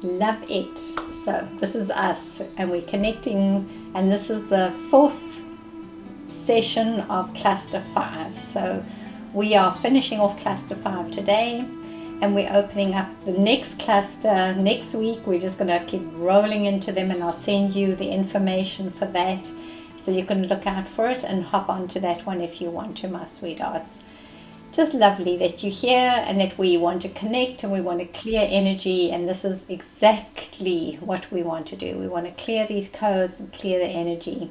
Love it. So this is us, and we're connecting, and this is the fourth session of cluster 5. So we are finishing off cluster 5 today, and we're opening up the next cluster next week. We're just going to keep rolling into them, and I'll send you the information for that, so you can look out for it and hop onto that one if you want to, my sweethearts. Just lovely that you're here and that we want to connect and we want to clear energy, and this is exactly what we want to do. We want to clear these codes and clear the energy.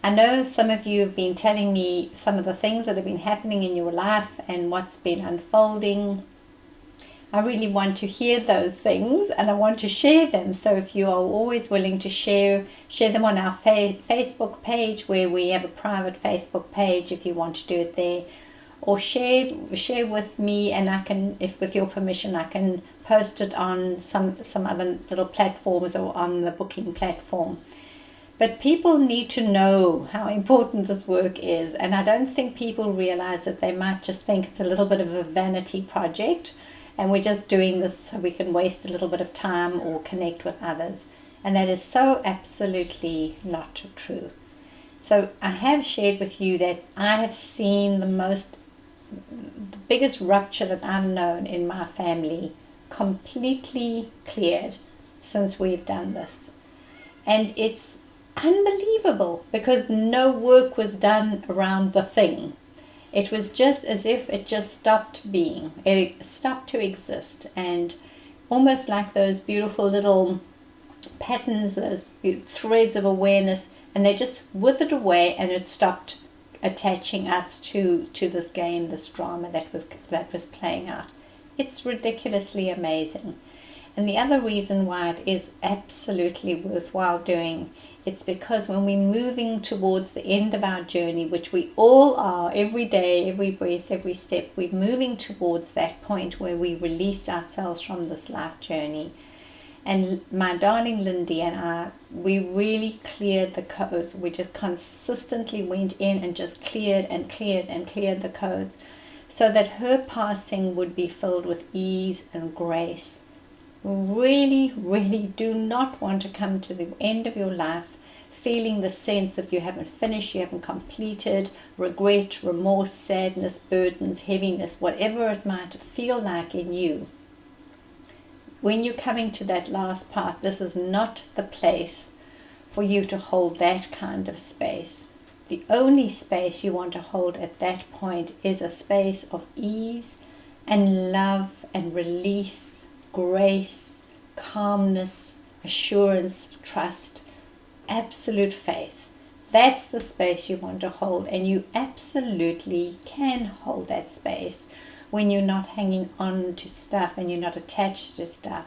I know some of you have been telling me some of the things that have been happening in your life and what's been unfolding. I really want to hear those things, and I want to share them. So if you are always willing to share them on our Facebook page, where we have a private Facebook page, if you want to do it there. Or share with me, and I can, if with your permission, I can post it on some other little platforms or on the booking platform. But people need to know how important this work is, and I don't think people realize that. They might just think it's a little bit of a vanity project, and we're just doing this so we can waste a little bit of time or connect with others. And that is so absolutely not true. So I have shared with you that I have seen the biggest rupture that I've known in my family completely cleared since we've done this. And it's unbelievable because no work was done around the thing. It was just as if it just stopped being. It stopped to exist, and almost like those beautiful little patterns, those threads of awareness, and they just withered away, and it stopped attaching us to this game, this drama that was playing out. It's ridiculously amazing. And the other reason why it is absolutely worthwhile doing, it's because when we're moving towards the end of our journey, which we all are every day, every breath, every step, we're moving towards that point where we release ourselves from this life journey. And my darling Lindy and I, we really cleared the codes. We just consistently went in and just cleared and cleared and cleared the codes, so that her passing would be filled with ease and grace. Really, really do not want to come to the end of your life feeling the sense of you haven't finished, you haven't completed, regret, remorse, sadness, burdens, heaviness, whatever it might feel like in you. When you're coming to that last part, this is not the place for you to hold that kind of space. The only space you want to hold at that point is a space of ease and love and release, grace, calmness, assurance, trust, absolute faith. That's the space you want to hold, and you absolutely can hold that space when you're not hanging on to stuff and you're not attached to stuff,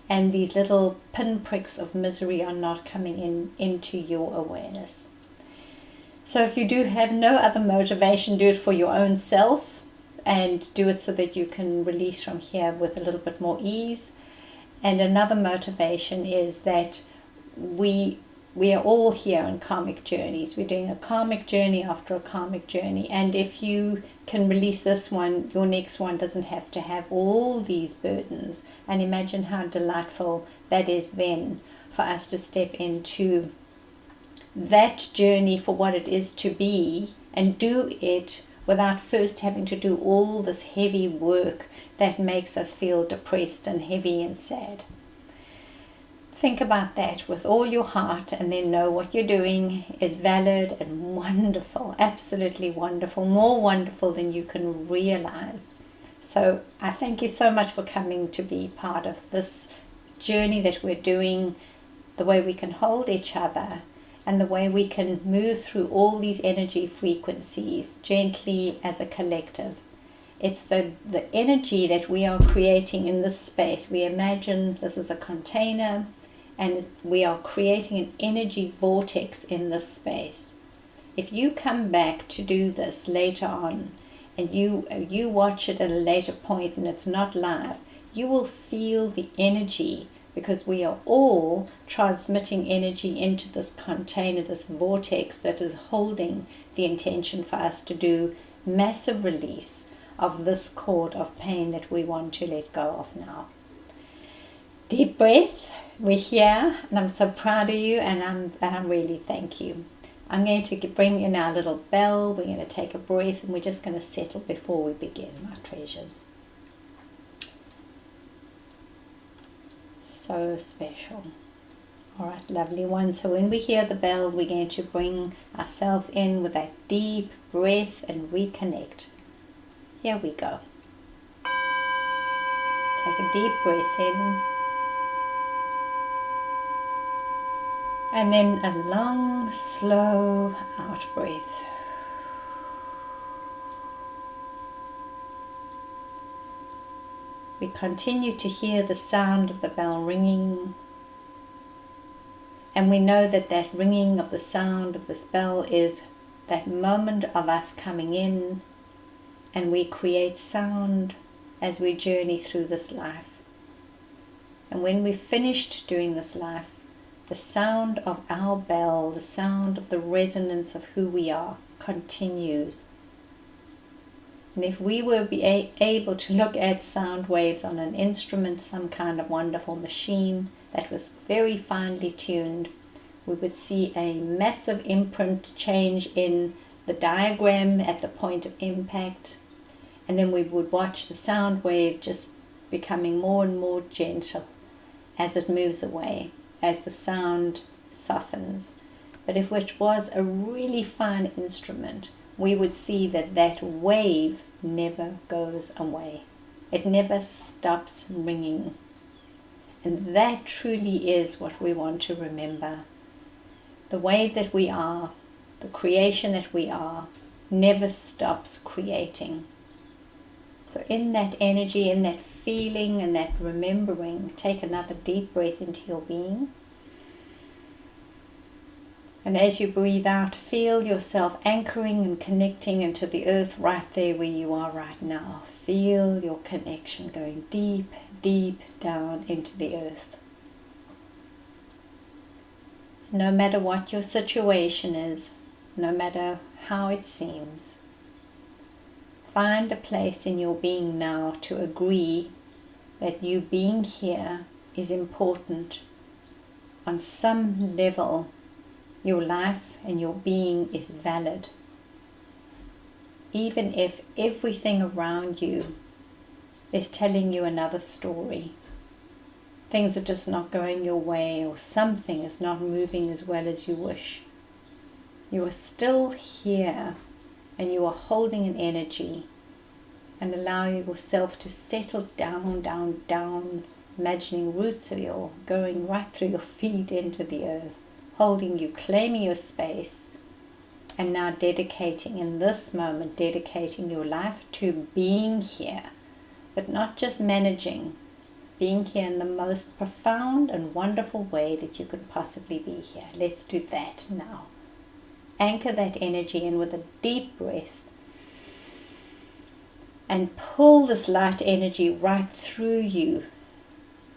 and these little pinpricks of misery are not coming into your awareness. So if you do have no other motivation, do it for your own self, and do it so that you can release from here with a little bit more ease. And another motivation is that we are all here on karmic journeys. We're doing a karmic journey after a karmic journey, and if you can release this one, your next one doesn't have to have all these burdens. And imagine how delightful that is then for us to step into that journey for what it is to be, and do it without first having to do all this heavy work that makes us feel depressed and heavy and sad. Think about that with all your heart, and then know what you're doing is valid and wonderful, absolutely wonderful, more wonderful than you can realize. So I thank you so much for coming to be part of this journey that we're doing, the way we can hold each other, and the way we can move through all these energy frequencies gently as a collective. It's the energy that we are creating in this space. We imagine this is a container, and we are creating an energy vortex in this space. If you come back to do this later on, and you watch it at a later point and it's not live, you will feel the energy, because we are all transmitting energy into this container, this vortex that is holding the intention for us to do massive release of this cord of pain that we want to let go of now. Deep breath. We're here, and I'm so proud of you, and I really thank you. I'm going to bring in our little bell. We're going to take a breath, and we're just going to settle before we begin, my treasures. So special. All right, lovely one. So when we hear the bell, we're going to bring ourselves in with that deep breath and reconnect. Here we go. Take a deep breath in. And then a long, slow out breath. We continue to hear the sound of the bell ringing. And we know that that ringing of the sound of this bell is that moment of us coming in, and we create sound as we journey through this life. And when we've finished doing this life, the sound of our bell, the sound of the resonance of who we are, continues. And if we were able to look at sound waves on an instrument, some kind of wonderful machine that was very finely tuned, we would see a massive imprint change in the diagram at the point of impact. And then we would watch the sound wave just becoming more and more gentle as it moves away, as the sound softens. But if it was a really fine instrument, we would see that that wave never goes away. It never stops ringing. And that truly is what we want to remember. The wave that we are, the creation that we are, never stops creating. So in that energy, in that feeling and that remembering, take another deep breath into your being. And as you breathe out, feel yourself anchoring and connecting into the earth right there where you are right now. Feel your connection going deep, deep down into the earth. No matter what your situation is, no matter how it seems, find a place in your being now to agree that you being here is important. On some level, your life and your being is valid. Even if everything around you is telling you another story. Things are just not going your way, or something is not moving as well as you wish. You are still here, and you are holding an energy, and allow yourself to settle down, down, down, imagining roots of your going right through your feet into the earth, holding you, claiming your space, and now dedicating in this moment, dedicating your life to being here, but not just managing, being here in the most profound and wonderful way that you could possibly be here. Let's do that now. Anchor that energy in with a deep breath and pull this light energy right through you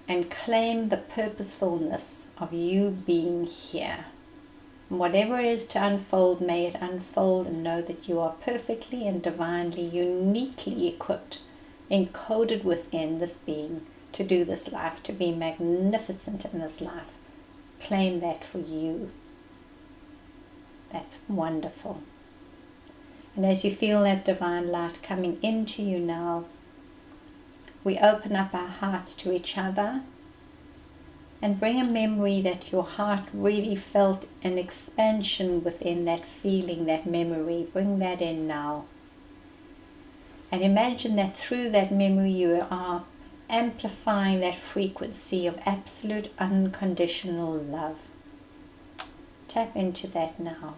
and claim the purposefulness of you being here. And whatever it is to unfold, may it unfold, and know that you are perfectly and divinely, uniquely equipped, encoded within this being to do this life, to be magnificent in this life. Claim that for you. That's wonderful. And as you feel that divine light coming into you now, we open up our hearts to each other and bring a memory that your heart really felt an expansion within that feeling, that memory. Bring that in now. And imagine that through that memory you are amplifying that frequency of absolute unconditional love. Tap into that now.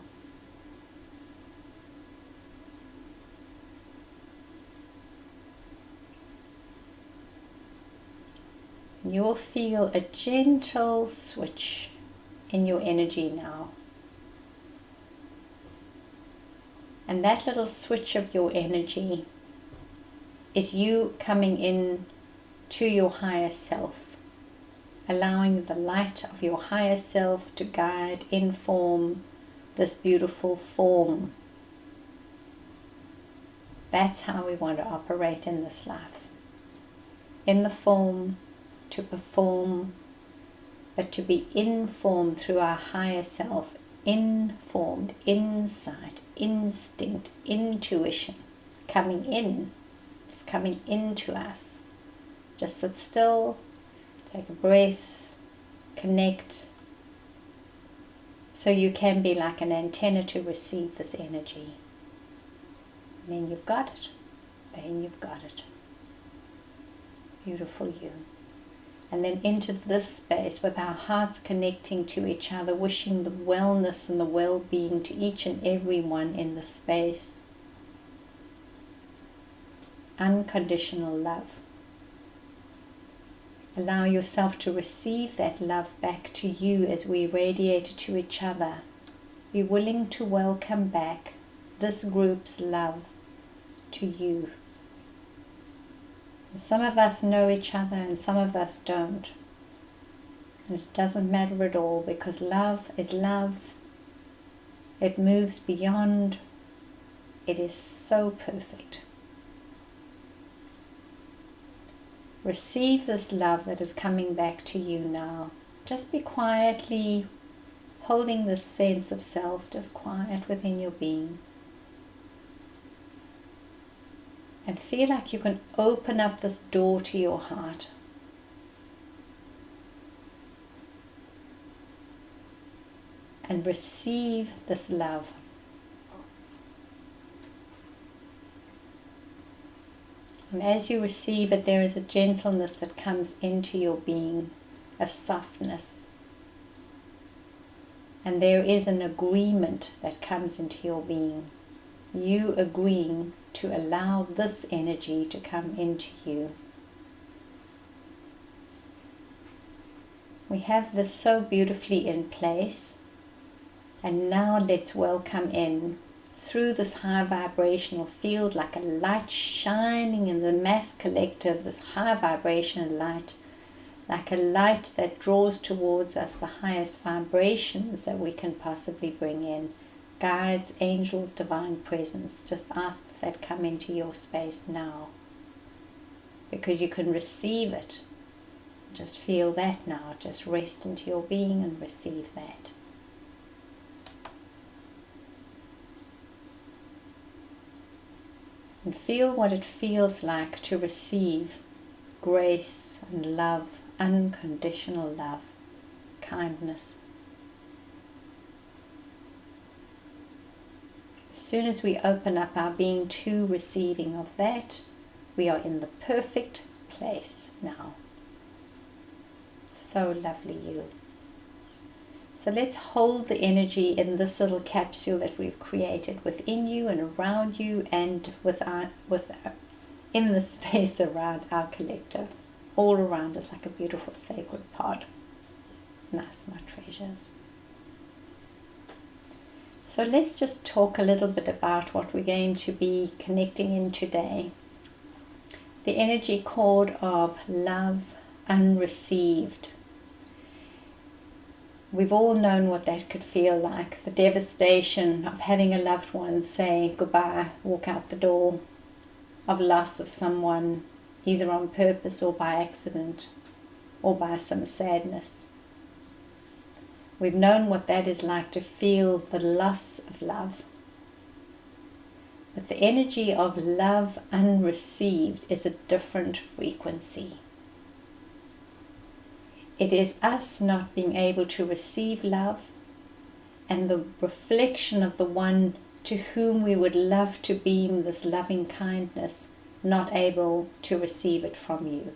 You will feel a gentle switch in your energy now. And that little switch of your energy is you coming in to your higher self, allowing the light of your higher self to guide, inform this beautiful form. That's how we want to operate in this life. In the form, to perform, but to be informed through our higher self, informed, insight, instinct, intuition, coming in. It's coming into us. Just sit still, take a breath, connect, so you can be like an antenna to receive this energy. And then you've got it. Then you've got it. Beautiful you. And then into this space with our hearts connecting to each other, wishing the wellness and the well-being to each and every one in the space. Unconditional love. Allow yourself to receive that love back to you as we radiate it to each other. Be willing to welcome back this group's love to you. Some of us know each other and some of us don't. And it doesn't matter at all, because love is love. It moves beyond. It is so perfect. Receive this love that is coming back to you now. Just be quietly holding this sense of self, just quiet within your being. And feel like you can open up this door to your heart. And receive this love. And as you receive it, there is a gentleness that comes into your being, a softness. And there is an agreement that comes into your being. You agreeing to allow this energy to come into you. We have this so beautifully in place, and now let's welcome in through this high vibrational field, like a light shining in the mass collective, this high vibrational light, like a light that draws towards us the highest vibrations that we can possibly bring in. Guides, angels, divine presence. Just ask that come into your space now, because you can receive it. Just feel that now. Just rest into your being and receive that. And feel what it feels like to receive grace and love, unconditional love, kindness. As soon as we open up our being to receiving of that, we are in the perfect place now. So lovely you. So let's hold the energy in this little capsule that we've created within you and around you, and in the space around our collective, all around us like a beautiful sacred pod. Nice, my treasures. So let's just talk a little bit about what we're going to be connecting in today. The energy chord of love unreceived. We've all known what that could feel like, the devastation of having a loved one say goodbye, walk out the door, of loss of someone, either on purpose or by accident, or by some sadness. We've known what that is like, to feel the loss of love. But the energy of love unreceived is a different frequency. It is us not being able to receive love, and the reflection of the one to whom we would love to beam this loving kindness, not able to receive it from you.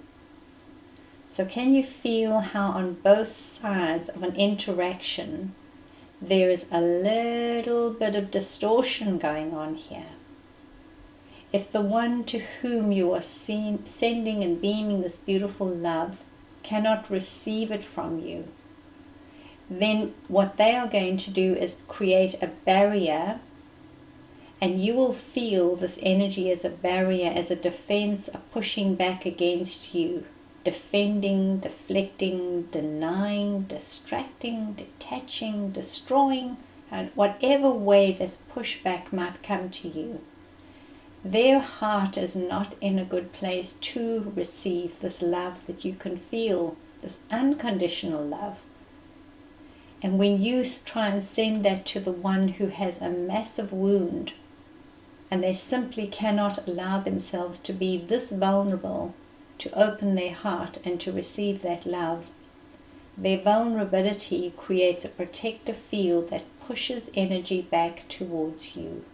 So can you feel how on both sides of an interaction there is a little bit of distortion going on here? If the one to whom you are sending and beaming this beautiful love cannot receive it from you, then what they are going to do is create a barrier, and you will feel this energy as a barrier, as a defense, a pushing back against you, defending, deflecting, denying, distracting, detaching, destroying, and whatever way this pushback might come to you. Their heart is not in a good place to receive this love that you can feel, this unconditional love. And when you try and send that to the one who has a massive wound, and they simply cannot allow themselves to be this vulnerable, to open their heart and to receive that love, their vulnerability creates a protective field that pushes energy back towards you.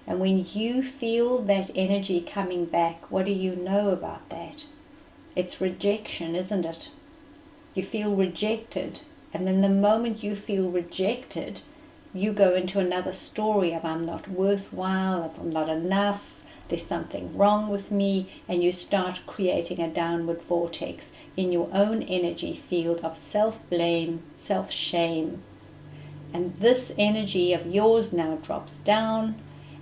And when you feel that energy coming back, what do you know about that? It's rejection, isn't it? You feel rejected, and then the moment you feel rejected, you go into another story of I'm not worthwhile, I'm not enough, there's something wrong with me, and you start creating a downward vortex in your own energy field of self-blame, self-shame. And this energy of yours now drops down.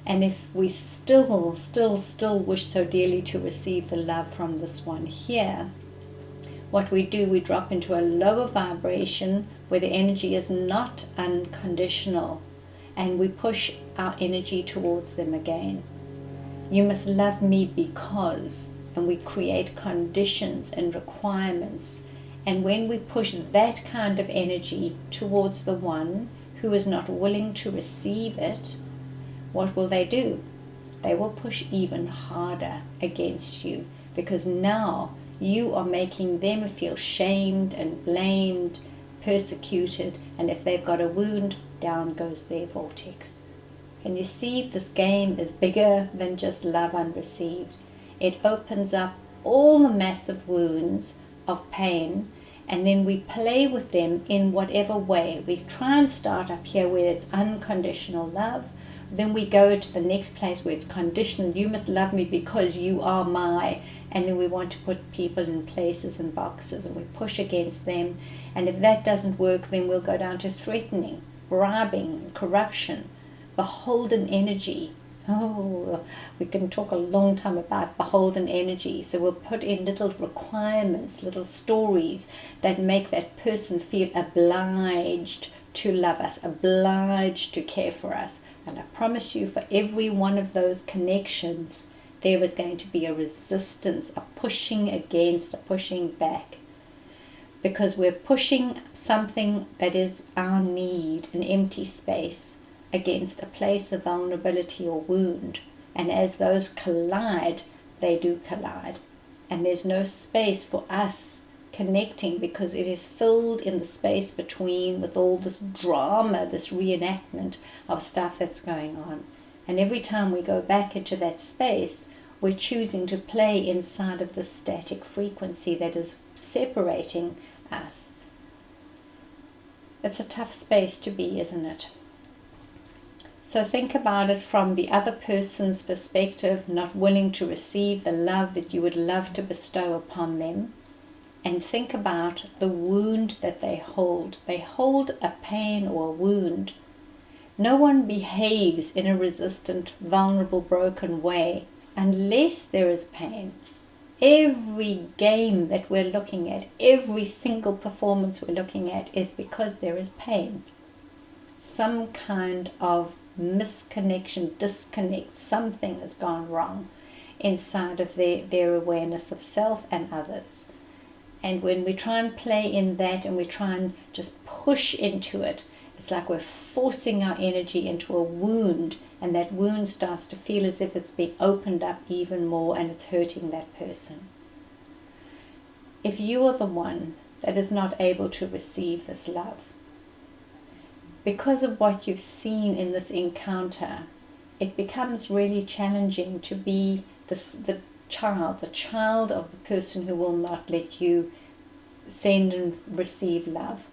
And if we still wish so dearly to receive the love from this one here, what we do, we drop into a lower vibration where the energy is not unconditional, and we push our energy towards them again. You must love me because, and we create conditions and requirements. And when we push that kind of energy towards the one who is not willing to receive it, what will they do? They will push even harder against you, because now you are making them feel shamed and blamed, persecuted, and if they've got a wound, down goes their vortex. And you see, this game is bigger than just love unreceived. It opens up all the massive wounds of pain, and then we play with them in whatever way. We try and start up here where it's unconditional love. Then we go to the next place where it's conditional. You must love me because you are my. And then we want to put people in places and boxes, and we push against them. And if that doesn't work, then we'll go down to threatening, bribing, corruption, beholden energy. Oh, we can talk a long time about beholden energy. So we'll put in little requirements, little stories that make that person feel obliged to love us, obliged to care for us. And I promise you, for every one of those connections, there is going to be a resistance, a pushing against, a pushing back. Because we're pushing something that is our need, an empty space, against a place of vulnerability or wound. And as those collide, they do collide. And there's no space for us connecting, because it is filled in the space between with all this drama, this reenactment of stuff that's going on. And every time we go back into that space, we're choosing to play inside of the static frequency that is separating us. It's a tough space to be, isn't it? So think about it from the other person's perspective, not willing to receive the love that you would love to bestow upon them. And think about the wound that they hold. They hold a pain or a wound. No one behaves in a resistant, vulnerable, broken way unless there is pain. Every game that we're looking at, every single performance we're looking at, is because there is pain. Some kind of misconnection, disconnect, something has gone wrong inside of their awareness of self and others. And when we try and play in that and we try and just push into it, it's like we're forcing our energy into a wound, and that wound starts to feel as if it's being opened up even more, and it's hurting that person. If you are the one that is not able to receive this love, because of what you've seen in this encounter, it becomes really challenging to be the child of the person who will not let you send and receive love.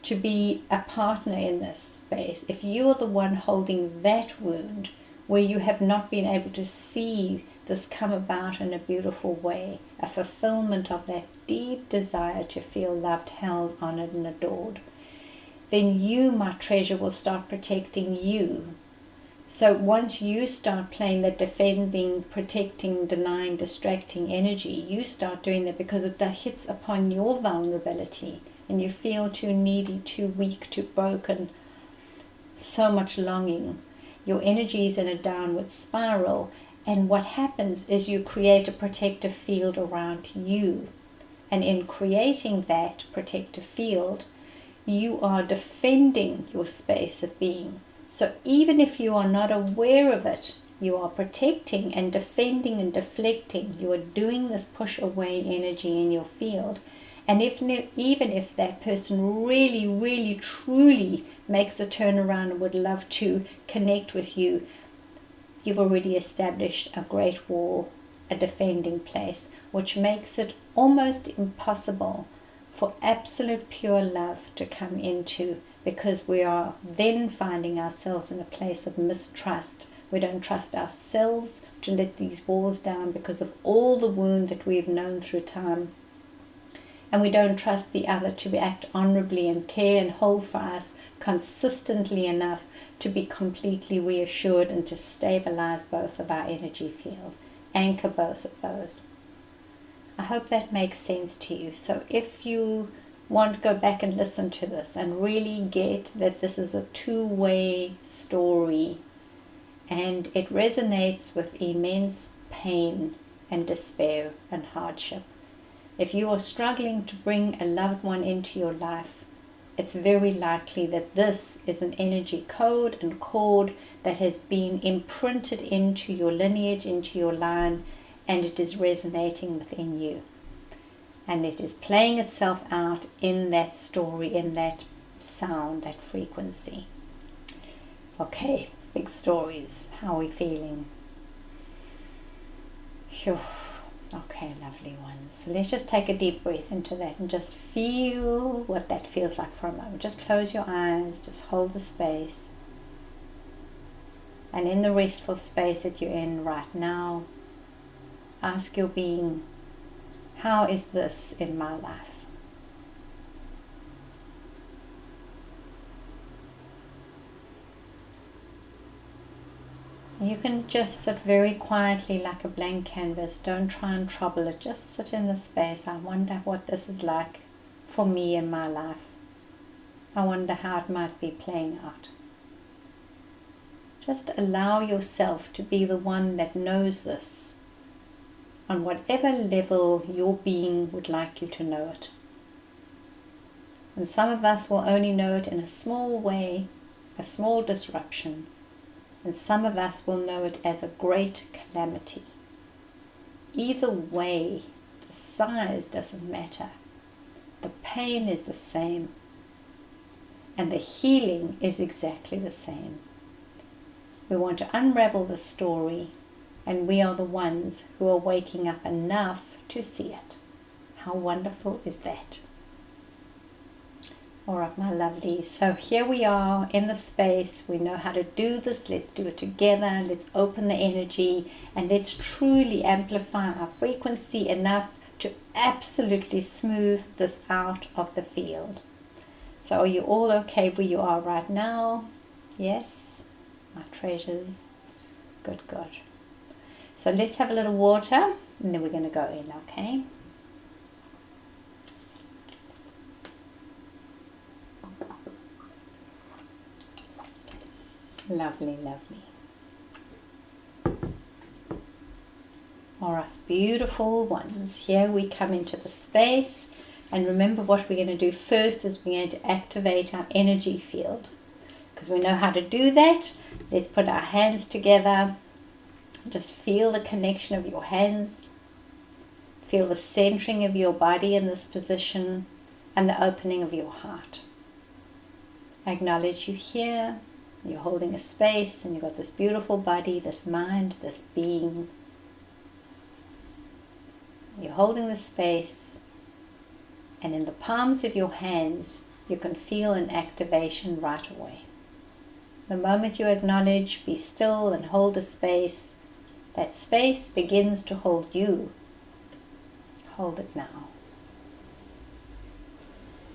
To be a partner in this space, if you are the one holding that wound, where you have not been able to see this come about in a beautiful way, a fulfillment of that deep desire to feel loved, held, honored, and adored, then you, my treasure, will start protecting you. So once you start playing that defending, protecting, denying, distracting energy, you start doing that because it hits upon your vulnerability, and you feel too needy, too weak, too broken, so much longing. Your energy is in a downward spiral, And what happens is you create a protective field around you. And in creating that protective field, you are defending your space of being. So even if you are not aware of it, you are protecting and defending and deflecting. You are doing this push away energy in your field. And even if that person really, really, truly makes a turnaround and would love to connect with you, you've already established a great wall, a defending place, which makes it almost impossible for absolute pure love to come into, because we are then finding ourselves in a place of mistrust. We don't trust ourselves to let these walls down because of all the wound that we've known through time. And we don't trust the other to act honorably and care and hold for us consistently enough to be completely reassured and to stabilize both of our energy field, anchor both of those. I hope that makes sense to you. So if you want to go back and listen to this and really get that this is a two-way story, and it resonates with immense pain and despair and hardship. If you are struggling to bring a loved one into your life, it's very likely that this is an energy code and cord that has been imprinted into your lineage, into your line, and it is resonating within you. And it is playing itself out in that story, in that sound, that frequency. Okay, big stories. How are we feeling? Phew. Okay, lovely ones. So let's just take a deep breath into that and just feel what that feels like for a moment. Just close your eyes, just hold the space. And in the restful space that you're in right now, ask your being, how is this in my life? You can just sit very quietly like a blank canvas. Don't try and trouble it. Just sit in the space. I wonder what this is like for me in my life. I wonder how it might be playing out. Just allow yourself to be the one that knows this on whatever level your being would like you to know it. And some of us will only know it in a small way, a small disruption. And some of us will know it as a great calamity. Either way, the size doesn't matter. The pain is the same. And the healing is exactly the same. We want to unravel the story, and we are the ones who are waking up enough to see it. How wonderful is that? All right, my lovelies. So here we are in the space. We know how to do this. Let's do it together. Let's open the energy and let's truly amplify our frequency enough to absolutely smooth this out of the field. So are you all okay where you are right now? Yes, my treasures. Good, good. So let's have a little water and then we're going to go in, okay? Lovely, lovely. All right, beautiful ones. Here we come into the space. And remember, what we're going to do first is we're going to activate our energy field. Because we know how to do that. Let's put our hands together. Just feel the connection of your hands. Feel the centering of your body in this position and the opening of your heart. Acknowledge you here. You're holding a space and you've got this beautiful body, this mind, this being. You're holding the space, and in the palms of your hands you can feel an activation right away. The moment you acknowledge, be still and hold the space, that space begins to hold you. Hold it now.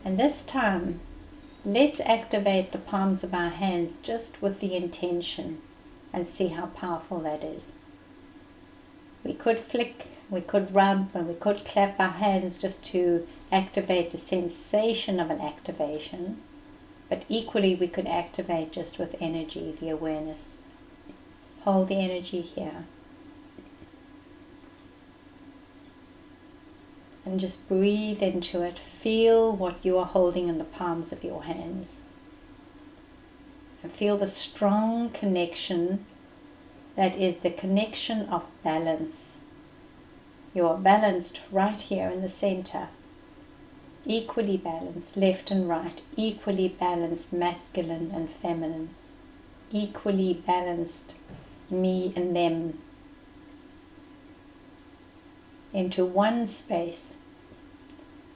And this time, let's activate the palms of our hands just with the intention and see how powerful that is. We could flick, we could rub, and we could clap our hands just to activate the sensation of an activation. But equally we could activate just with energy, the awareness. Hold the energy here. And just breathe into it. Feel what you are holding in the palms of your hands. And feel the strong connection that is the connection of balance. You are balanced right here in the center. Equally balanced, left and right. Equally balanced, masculine and feminine. Equally balanced, me and them. Into one space,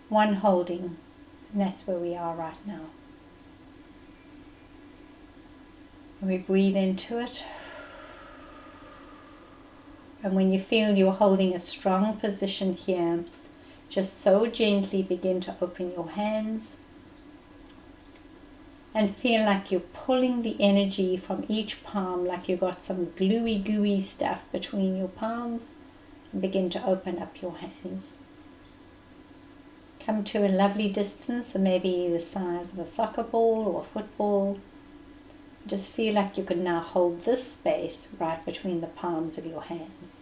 one holding, and that's where we are right now. And we breathe into it. And when you feel you're holding a strong position here, just so gently begin to open your hands and feel like you're pulling the energy from each palm, like you've got some gluey, gooey stuff between your palms. Begin to open up your hands. Come to a lovely distance, maybe the size of a soccer ball or a football. Just feel like you can now hold this space right between the palms of your hands.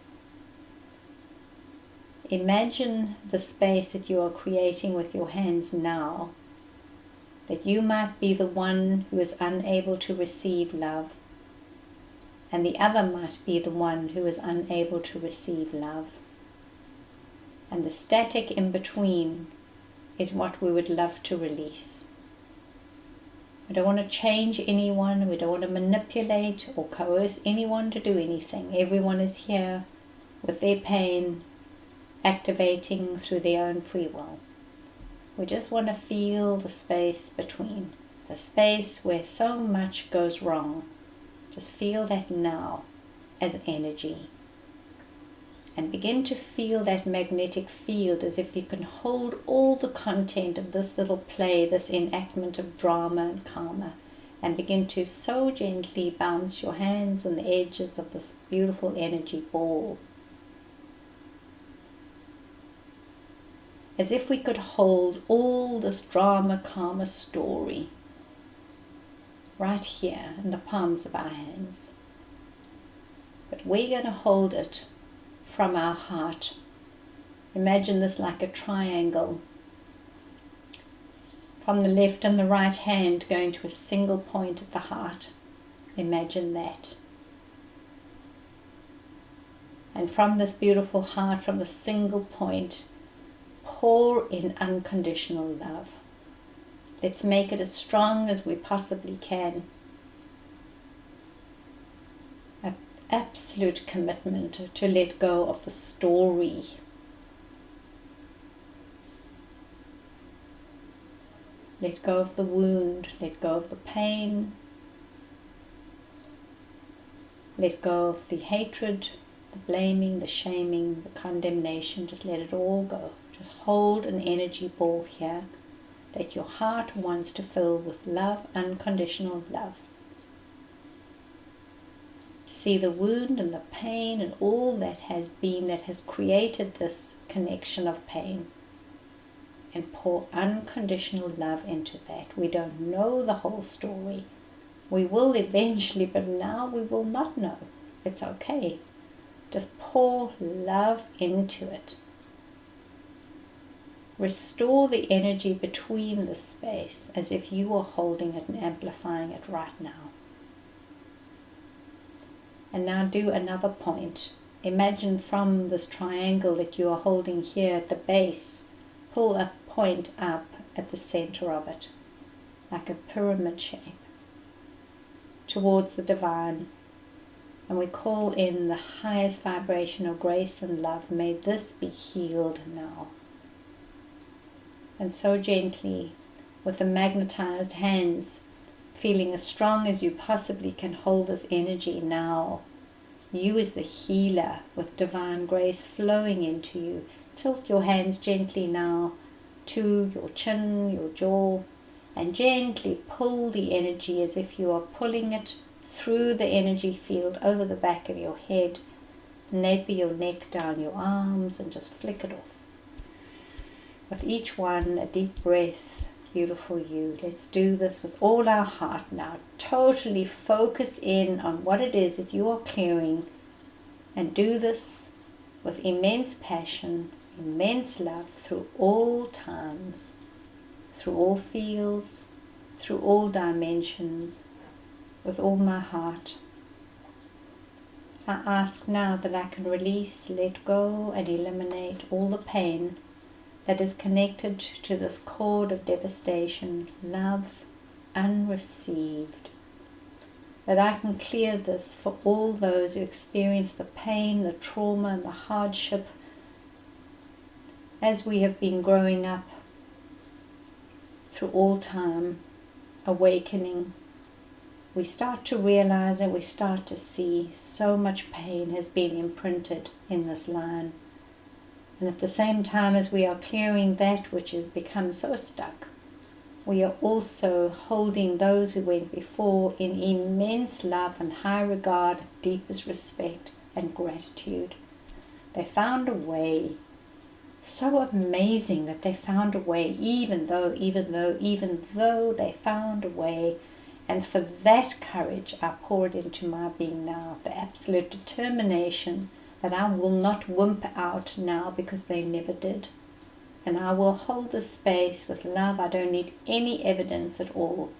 Imagine the space that you are creating with your hands now, that you might be the one who is unable to receive love, and the other might be the one who is unable to receive love. And the static in between is what we would love to release. We don't want to change anyone, we don't want to manipulate or coerce anyone to do anything. Everyone is here with their pain, activating through their own free will. We just want to feel the space between, the space where so much goes wrong. Just feel that now as energy. And begin to feel that magnetic field as if you can hold all the content of this little play, this enactment of drama and karma, and begin to so gently bounce your hands on the edges of this beautiful energy ball. As if we could hold all this drama, karma story right here in the palms of our hands. But we're going to hold it from our heart. Imagine this like a triangle. From the left and the right hand going to a single point at the heart. Imagine that. And from this beautiful heart, from a single point, pour in unconditional love. Let's make it as strong as we possibly can. An absolute commitment to let go of the story. Let go of the wound, let go of the pain, let go of the hatred, the blaming, the shaming, the condemnation. Just let it all go. Just hold an energy ball here that your heart wants to fill with love, unconditional love. See the wound and the pain and all that has been, that has created this connection of pain. And pour unconditional love into that. We don't know the whole story. We will eventually, but now we will not know. It's okay. Just pour love into it. Restore the energy between the space as if you are holding it and amplifying it right now. And now do another point. Imagine from this triangle that you are holding here at the base, pull a point up at the center of it, like a pyramid shape, towards the divine. And we call in the highest vibration of grace and love. May this be healed now. And so gently, with the magnetized hands, feeling as strong as you possibly can hold this energy now. You as the healer with divine grace flowing into you. Tilt your hands gently now to your chin, your jaw, and gently pull the energy as if you are pulling it through the energy field over the back of your head, the nape of your neck, down your arms, and just flick it off. With each one, a deep breath. Beautiful you. Let's do this with all our heart now. Totally focus in on what it is that you are clearing, and do this with immense passion immense love through all times, through all fields, through all dimensions, with all my heart. I ask now that I can release, let go, and eliminate all the pain that is connected to this cord of devastation, love unreceived. That I can clear this for all those who experience the pain, the trauma, and the hardship as we have been growing up through all time, awakening. We start to realize and we start to see so much pain has been imprinted in this line. And at the same time as we are clearing that which has become so stuck, we are also holding those who went before in immense love and high regard, deepest respect and gratitude. They found a way. So amazing that they found a way, even though they found a way. And for that courage I pour it into my being now, the absolute determination that I will not wimp out now because they never did. And I will hold the space with love. I don't need any evidence at all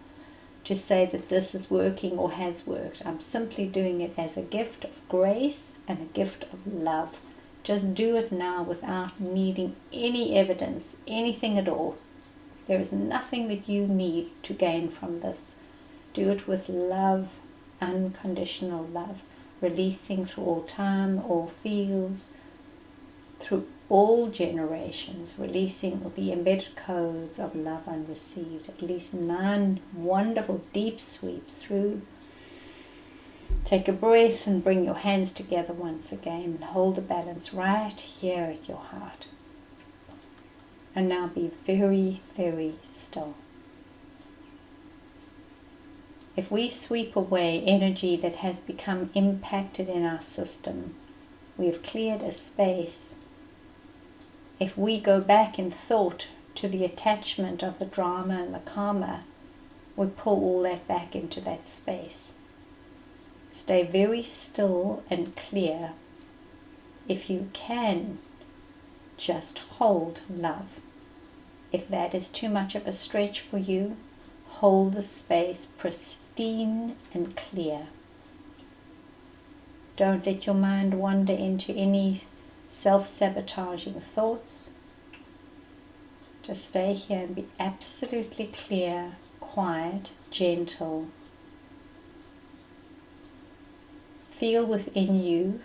to say that this is working or has worked. I'm simply doing it as a gift of grace and a gift of love. Just do it now without needing any evidence, anything at all. There is nothing that you need to gain from this. Do it with love, unconditional love, releasing through all time, all fields, through all generations, releasing the embedded codes of love unreceived. At least 9 wonderful deep sweeps through. Take a breath and bring your hands together once again. Hold the balance right here at your heart. And now be very, very still. If we sweep away energy that has become impacted in our system, we have cleared a space. If we go back in thought to the attachment of the drama and the karma, we pull all that back into that space. Stay very still and clear. If you can, just hold love. If that is too much of a stretch for you, hold the space pristine and clear. Don't let your mind wander into any self-sabotaging thoughts. Just stay here and be absolutely clear, quiet, gentle. Feel within you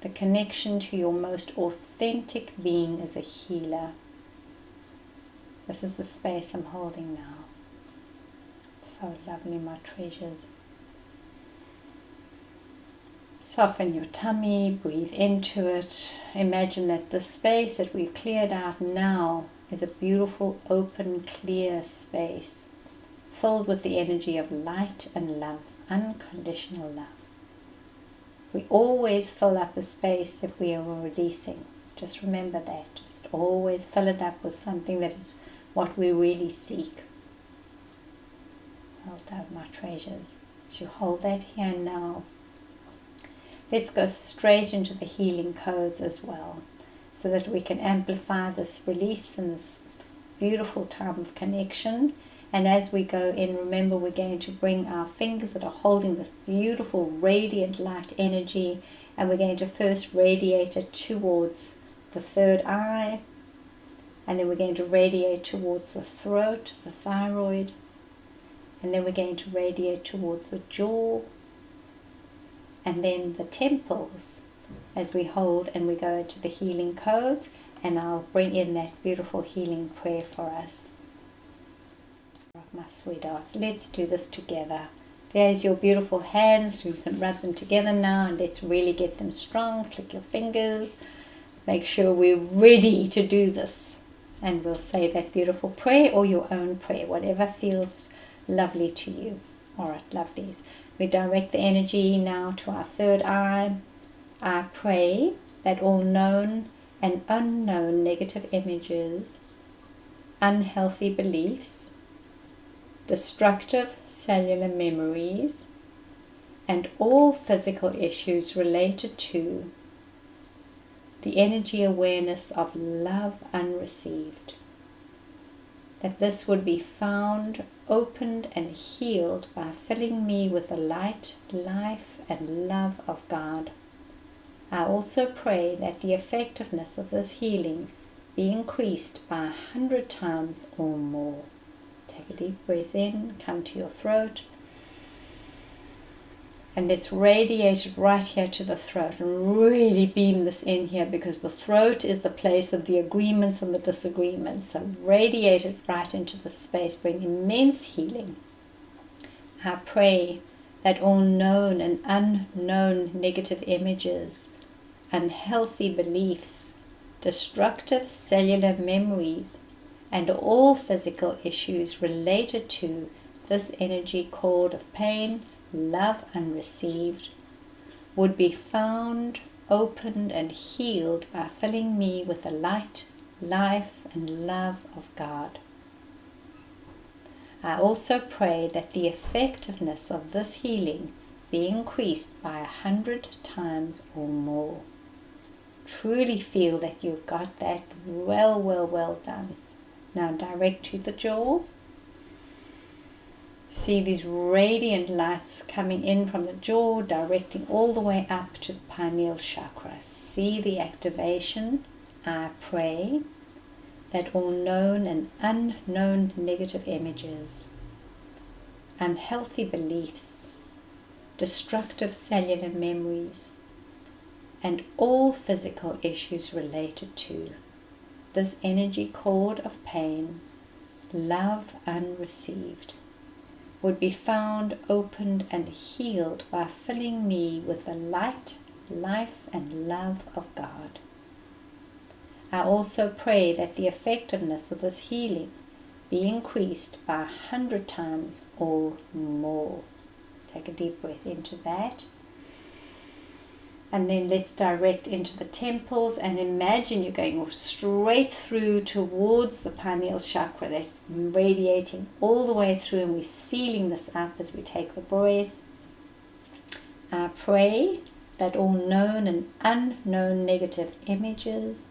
the connection to your most authentic being as a healer. This is the space I'm holding now. So lovely, my treasures. Soften your tummy, breathe into it. Imagine that the space that we've cleared out now is a beautiful, open, clear space filled with the energy of light and love, unconditional love. We always fill up a space if we are releasing. Just remember that. Just always fill it up with something that is what we really seek. Hold out, my treasures. As you hold that here now, let's go straight into the healing codes as well, so that we can amplify this release and this beautiful time of connection. And as we go in, remember we're going to bring our fingers that are holding this beautiful radiant light energy, and we're going to first radiate it towards the third eye, and then we're going to radiate towards the throat, the thyroid, and then we're going to radiate towards the jaw, and then the temples as we hold and we go into the healing codes. And I'll bring in that beautiful healing prayer for us. My sweethearts, let's do this together. There's your beautiful hands. You can rub them together now, and let's really get them strong. Flick your fingers. Make sure we're ready to do this. And we'll say that beautiful prayer or your own prayer, whatever feels lovely to you. Alright, lovelies. We direct the energy now to our third eye. I pray that all known and unknown negative images, unhealthy beliefs, destructive cellular memories, and all physical issues related to the energy awareness of love unreceived. That this would be found, opened, and healed by filling me with the light, life, and love of God. I also pray that the effectiveness of this healing be increased by 100 times or more. Take a deep breath in, come to your throat, and let's radiate it right here to the throat and really beam this in here, because the throat is the place of the agreements and the disagreements. So radiate it right into the space, bring immense healing. I pray that all known and unknown negative images, unhealthy beliefs, destructive cellular memories, and all physical issues related to this energy cord of pain, love unreceived, would be found, opened, and healed by filling me with the light, life, and love of God. I also pray that the effectiveness of this healing be increased by 100 times or more. Truly feel that you've got that well done. Now direct to the jaw. See these radiant lights coming in from the jaw, directing all the way up to the pineal chakra. See the activation. I pray that all known and unknown negative images, unhealthy beliefs, destructive cellular memories, and all physical issues related to this energy cord of pain, love unreceived, would be found, opened, and healed by filling me with the light, life, and love of God. I also pray that the effectiveness of this healing be increased by 100 times or more. Take a deep breath into that. And then let's direct into the temples, and imagine you're going straight through towards the pineal chakra. That's radiating all the way through, and we're sealing this up as we take the breath. I pray that all known and unknown negative images,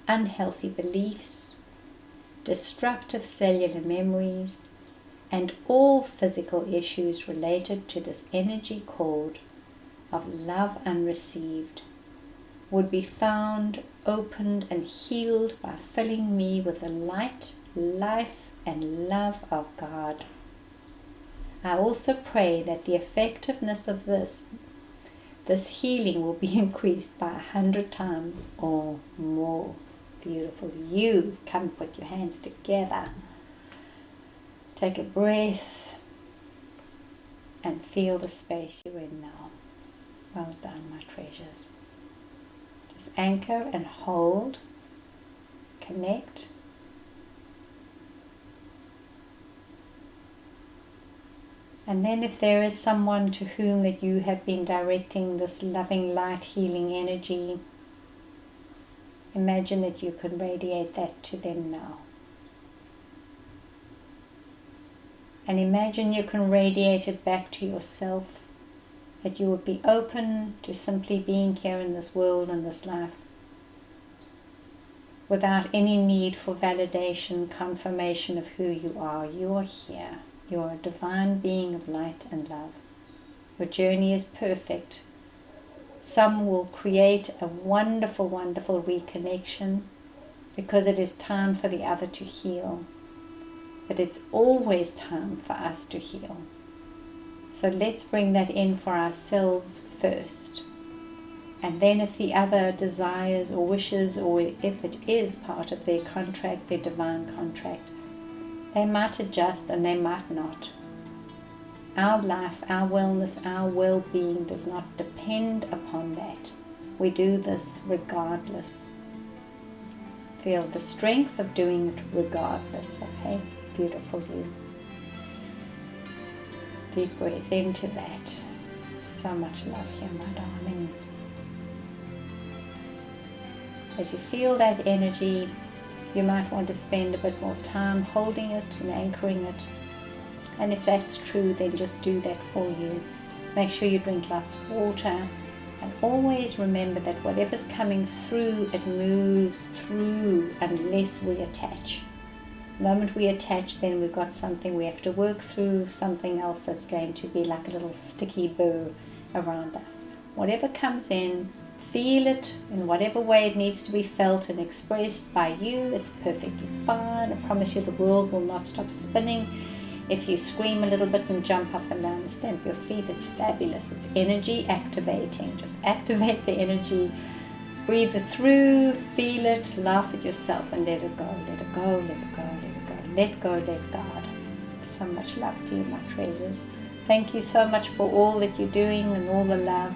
unhealthy beliefs, destructive cellular memories, and all physical issues related to this energy cord of love unreceived would be found, opened, and healed by filling me with the light, life, and love of God. I also pray that the effectiveness of this healing will be increased by 100 times or more. Beautiful. You come, put your hands together. Take a breath and feel the space you're in now. Well done, my treasures. Just anchor and hold, connect. And then if there is someone to whom that you have been directing this loving light healing energy, imagine that you can radiate that to them now. And imagine you can radiate it back to yourself, that you would be open to simply being here in this world and this life without any need for validation, confirmation of who you are. You are here. You are a divine being of light and love. Your journey is perfect. Some will create a wonderful, wonderful reconnection because it is time for the other to heal. But it's always time for us to heal. So let's bring that in for ourselves first. And then if the other desires or wishes, or if it is part of their contract, their divine contract, they might adjust and they might not. Our life, our wellness, our well-being does not depend upon that. We do this regardless. Feel the strength of doing it regardless, okay? Beautiful you. Deep breath into that. So much love here, my darlings. As you feel that energy, you might want to spend a bit more time holding it and anchoring it. And if that's true, then just do that for you. Make sure you drink lots of water. And always remember that whatever's coming through, it moves through unless we attach. The moment we attach, then we've got something we have to work through, something else that's going to be like a little sticky burr around us. Whatever comes in, feel it in whatever way it needs to be felt and expressed by you. It's perfectly fine. I promise you the world will not stop spinning. If you scream a little bit and jump up and down and stamp your feet, it's fabulous. It's energy activating. Just activate the energy. Breathe it through, feel it, laugh at yourself and let it go, let it go, let it go, let it go, let go, let God. So much love to you, my treasures. Thank you so much for all that you're doing and all the love.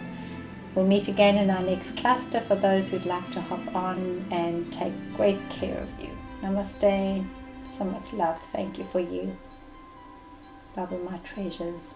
We'll meet again in our next cluster for those who'd like to hop on and take great care of you. Namaste. So much love. Thank you for you. Bye, my treasures.